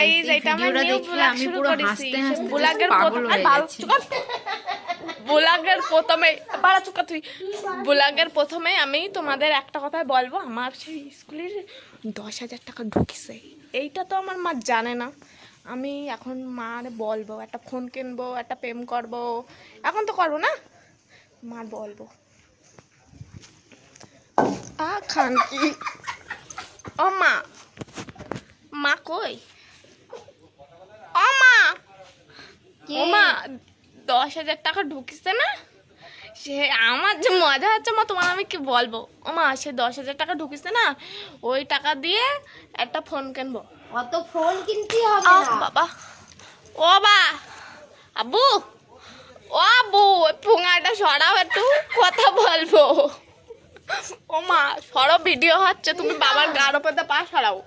guys এটা আমার new blog শুরু করেছি ব্লগের ব্লগের প্রথমে আমি তোমাদের একটা কথাই বলবো আমার সেই স্কুলের 10,000 টাকা ঢুকেছে এইটা তো আমার মা জানে না আমি এখন মার বলবো একটা ফোন কিনবো একটা প্রেম করব এখন তো করবো না মার বলবো খান কি ও মা মা কই ও মা 10,000 টাকা ঢুকিছে না সে আমার যে মজা হচ্ছে মা তোমার আমি কি বলবো ও মা সে 10,000 টাকা ঢুকিছে না ওই টাকা দিয়ে একটা ফোন কিনবো অত ফোন কিনতে হবে না বাবা ও বা আব্বু ও আব্বু পুঙাটা সরাও একটু কথা বলবো ও মা সরো ভিডিও হচ্ছে তুমি বাবার গার উপর পা সরাও